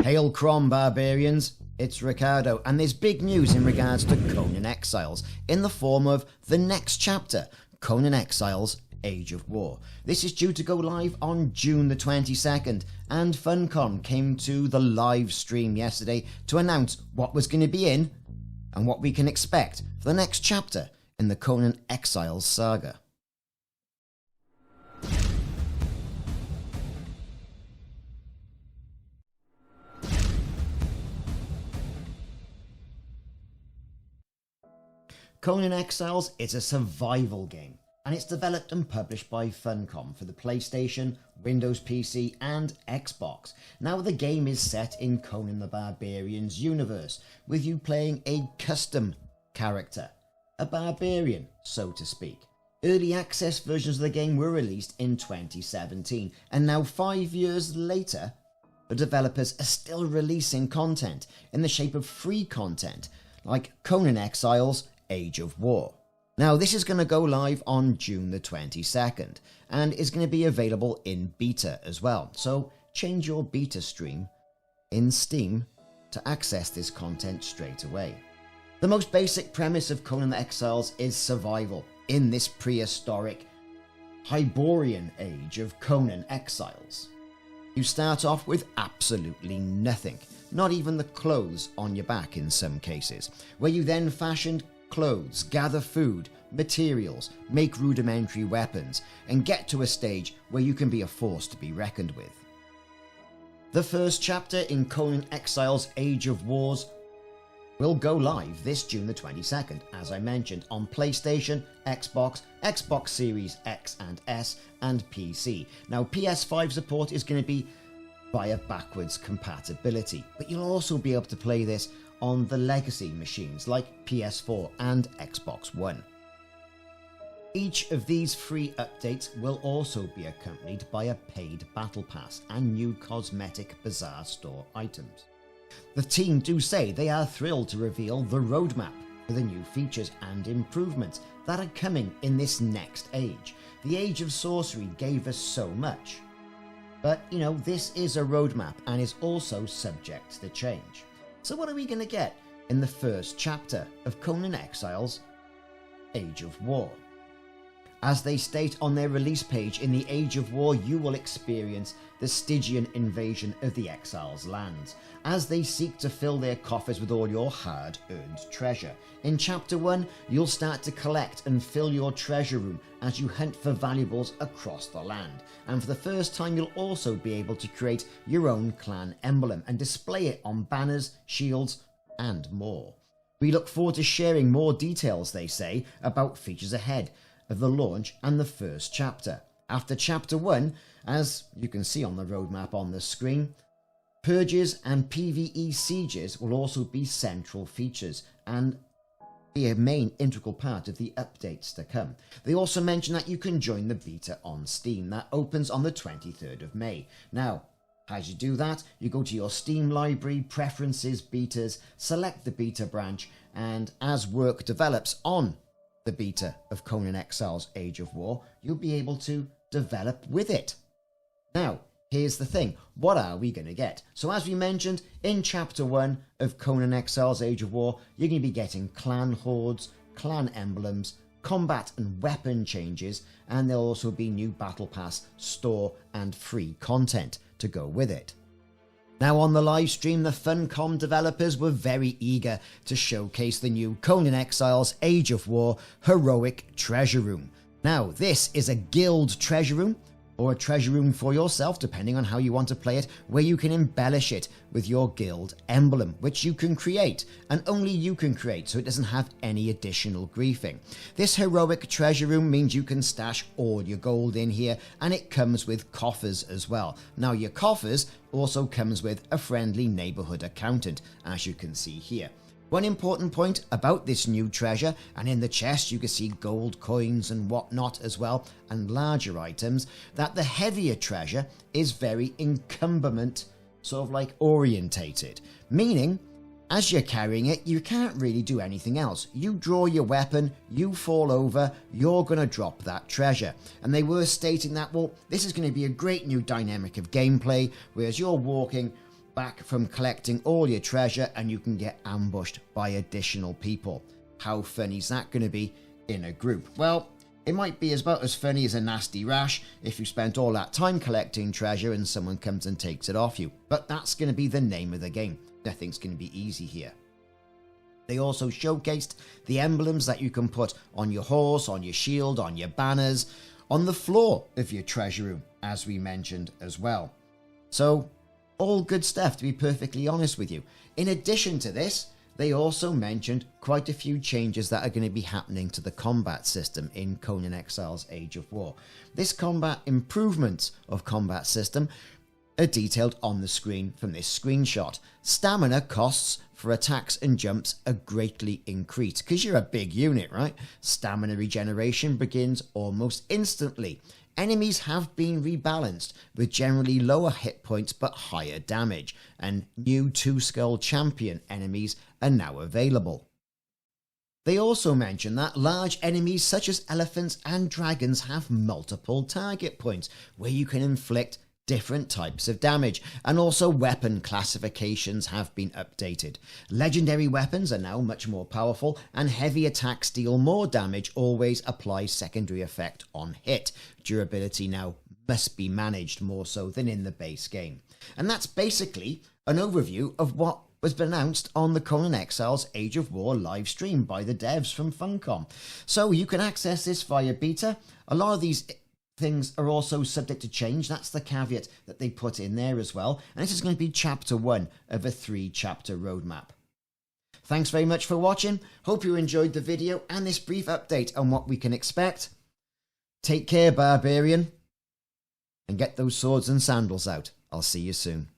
Hail Crom, barbarians! It's Ricardo, and there's big news in regards to Conan Exiles, in the form of the next chapter, Conan Exiles Age of War. This is due to go live on June the 22nd, and Funcom came to the live stream yesterday to announce what was going to be in, and what we can expect for the next chapter in the Conan Exiles saga. Conan Exiles is a survival game, and it's developed and published by Funcom for the PlayStation, Windows PC and Xbox. Now the game is set in Conan the Barbarian's universe, with you playing a custom character, a barbarian so to speak. Early access versions of the game were released in 2017, and now 5 years later, the developers are still releasing content in the shape of free content, like Conan Exiles Age of War. Now this is going to go live on June the 22nd and is going to be available in beta as well, so change your beta stream in Steam to access this content straight away. The most basic premise of Conan Exiles is survival in this prehistoric Hyborian age of Conan Exiles. You start off with absolutely nothing, not even the clothes on your back in some cases, where you then fashioned clothes, gather food, materials, make rudimentary weapons, and get to a stage where you can be a force to be reckoned with. The first chapter in Conan Exiles Age of Wars will go live this June the 22nd, as I mentioned, on PlayStation, Xbox, Xbox Series X and S, and PC. Now PS5 support is going to be via backwards compatibility, but you'll also be able to play this on the legacy machines like PS4 and Xbox One. Each of these free updates will also be accompanied by a paid battle pass and new cosmetic bazaar store items. The team do say they are thrilled to reveal the roadmap for the new features and improvements that are coming in this next age. The Age of Sorcery gave us so much, but this is a roadmap and is also subject to change. So what are we going to get in the first chapter of Conan Exiles Age of War? As they state on their release page, in the Age of War you will experience the Stygian invasion of the Exiles' lands, as they seek to fill their coffers with all your hard-earned treasure. In Chapter 1 you'll start to collect and fill your treasure room as you hunt for valuables across the land, and for the first time you'll also be able to create your own clan emblem and display it on banners, shields and more. We look forward to sharing more details, they say, about features ahead of the launch and the first chapter. After Chapter 1, as you can see on the roadmap on the screen, purges and PvE sieges will also be central features and be a main integral part of the updates to come. They also mention that you can join the beta on Steam. That opens on the 23rd of May. Now, as you do that, you go to your Steam library, preferences, betas, select the beta branch, and as work develops on the beta of Conan Exiles Age of War, you'll be able to develop with it. Now, here's the thing, what are we going to get? So as we mentioned, in Chapter 1 of Conan Exiles Age of War, you're going to be getting clan hordes, clan emblems, combat and weapon changes, and there'll also be new battle pass, store and free content to go with it. Now on the live stream, the Funcom developers were very eager to showcase the new Conan Exiles Age of War Heroic Treasure Room. Now this is a guild treasure room, or a treasure room for yourself, depending on how you want to play it, where you can embellish it with your guild emblem, which you can create, and only you can create, so it doesn't have any additional griefing. This heroic treasure room means you can stash all your gold in here, and it comes with coffers as well. Now your coffers also comes with a friendly neighborhood accountant, as you can see here. One important point about this new treasure, and in the chest you can see gold coins and whatnot as well, and larger items, that the heavier treasure is very encumberment, sort of like orientated, meaning as you're carrying it you can't really do anything else. You draw your weapon, you fall over, you're going to drop that treasure. And they were stating that, well, this is going to be a great new dynamic of gameplay, whereas you're walking back from collecting all your treasure and you can get ambushed by additional people. How funny is that going to be in a group? Well, it might be about as funny as a nasty rash if you spent all that time collecting treasure and someone comes and takes it off you. But that's going to be the name of the game. Nothing's going to be easy here. They also showcased the emblems that you can put on your horse, on your shield, on your banners, on the floor of your treasure room, as we mentioned as well. So, all good stuff, to be perfectly honest with you. In addition to this, they also mentioned quite a few changes that are going to be happening to the combat system in Conan Exiles Age of War. This combat improvement of combat system are detailed on the screen from this screenshot. Stamina costs for attacks and jumps are greatly increased, because you're a big unit, right? Stamina regeneration begins almost instantly. Enemies have been rebalanced with generally lower hit points but higher damage, and new 2-skull champion enemies are now available. They also mention that large enemies such as elephants and dragons have multiple target points where you can inflict different types of damage, and also weapon classifications have been updated. Legendary weapons are now much more powerful, and heavy attacks deal more damage, always apply secondary effect on hit. Durability now must be managed more so than in the base game. And that's basically an overview of what was announced on the Conan Exiles Age of War live stream by the devs from Funcom. So you can access this via beta. A lot of these things are also subject to change. That's the caveat that they put in there as well. And this is going to be chapter 1 of a 3-chapter roadmap. Thanks very much for watching. Hope you enjoyed the video and this brief update on what we can expect. Take care, Barbarian, and get those swords and sandals out. I'll see you soon.